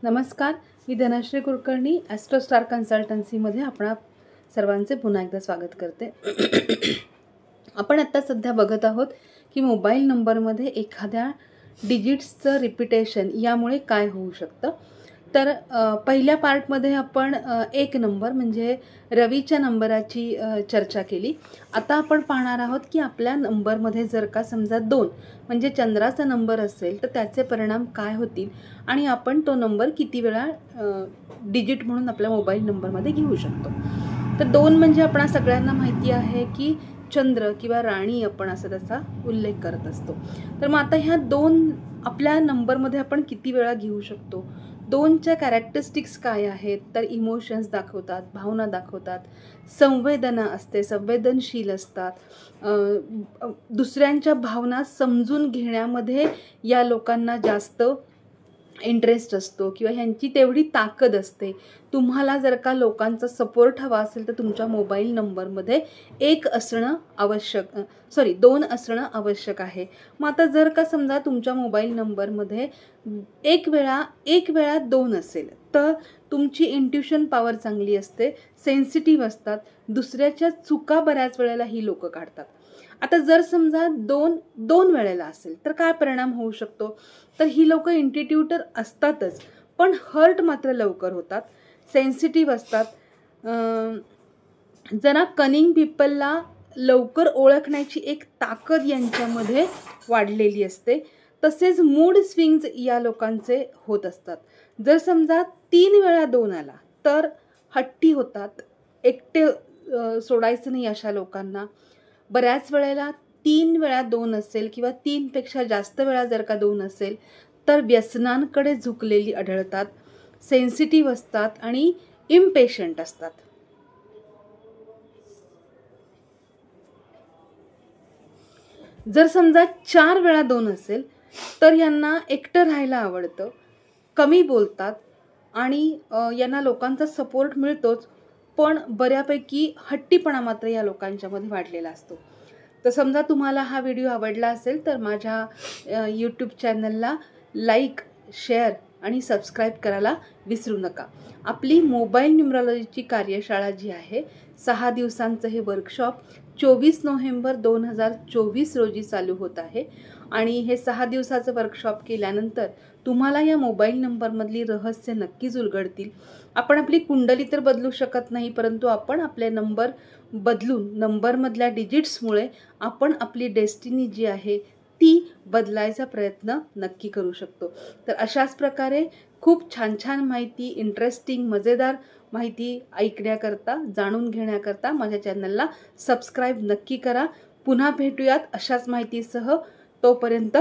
नमस्कार, मी Dhanashree Kulkarni Austro star कन्सल्टन्सीमध्ये आपणा सर्वांचे पुन्हा एकदा स्वागत करते. आपण आता सध्या बघत आहोत की मोबाईल नंबरमध्ये एखाद्या डिजिट्सचं रिपिटेशन यामुळे काय होऊ शकतं. तर पहिल्या पार्टमध्ये आपण एक नंबर म्हणजे रवीच्या नंबराची चर्चा केली. आता आपण पाहणार आहोत की आपल्या नंबरमध्ये जर का समजा 2 म्हणजे चंद्राचा नंबर असेल तर त्याचे परिणाम काय होतील आणि आपण तो नंबर किती वेळा डिजिट म्हणून आपल्या मोबाईल नंबरमध्ये घेऊ शकतो. तर 2 म्हणजे आपणा सगळ्यांना माहिती आहे की चंद्र किंवा राणी आपण असं त्याचा उल्लेख करत असतो. तर मग आता ह्या 2 आपल्या नंबरमध्ये आपण किती वेळा घेऊ शकतो. 2च्या कॅरेक्टरिस्टिक्स काय आहेत तर इमोशन्स दाखवतात, भावना दाखवतात, संवेदना असते, संवेदनशील असतात, दुसऱ्यांच्या भावना समजून घेण्यामध्ये या लोकांना जास्त इंटरेस्ट असतो किंवा ह्यांची तेवढी ताकद असते. तुम्हाला जर का लोकांचा सपोर्ट हवा असेल तर तुमच्या मोबाईल नंबरमध्ये 2 असणं आवश्यक आहे. मग आता जर का समजा तुमच्या मोबाईल नंबरमध्ये एक वेळा 2 असेल तर तुमची इंट्युशन पॉवर चांगली असते, सेन्सिटिव्ह असतात, दुसऱ्याच्या चुका बऱ्याच वेळेला ही लोक काढतात. आता जर समजा 2 वेळेला असेल तर काय परिणाम होऊ शकतो. तर ही लोक इंट्युटिव्ह असतातच पण हर्ट मात्र लवकर होतात, सेन्सिटिव्ह असतात, जरा कनिंग पीपलला लवकर ओळखण्याची एक ताकद यांच्यामध्ये वाढलेली असते. तसेच मूड स्विंग्स या लोकांचे होत असतात. जर समजा 3 वेळा 2 आला तर हट्टी होतात, एकटे सोडायचं नाही अशा लोकांना. बऱ्याच वेळेला 3 वेळा 2 असेल किंवा 3 पेक्षा जास्त वेळा जर का 2 असेल तर व्यसनांकडे झुकलेली आढळतात, सेन्सिटिव्ह असतात आणि इम्पेशंट असतात. जर समजा 4 वेळा 2 असेल तर यांना एकटं राहायला आवडतं, कमी बोलतात आणि यांना लोकांचा सपोर्ट मिळतोच पण बऱ्यापैकी हट्टीपणा मात्र या लोकांच्यामध्ये वाढलेला असतो. तर समजा तुम्हाला हा व्हिडिओ आवडला असेल तर माझ्या यूट्यूब चॅनलला लाईक, शेअर आणि सबस्क्राईब करायला विसरू नका. आपली मोबाईल न्यूमरॉलॉजीची कार्यशाळा जी आहे 6 दिवसांचं हे वर्कशॉप 24 नोव्हेंबर 2024 रोजी चालू होत आहे आणि हे 6 दिवसाचं वर्कशॉप केल्यानंतर तुम्हाला या मोबाईल नंबरमधली रहस्य नक्कीच उलगडतील. आपण आपली कुंडली तर बदलू शकत नाही परंतु आपण आपले नंबर बदलून नंबरमधल्या डिजिट्समुळे आपण आपली डेस्टिनी जी आहे ती बदलायचा प्रयत्न नक्की करू शकतो. तर अशाच प्रकारे खूप छान छान माहिती, इंटरेस्टिंग मजेदार माहिती ऐकण्याकरता, जाणून घेण्याकरता माझ्या चॅनलला सबस्क्राईब नक्की करा. पुन्हा भेटूयात अशाच माहितीसह. तोपर्यंत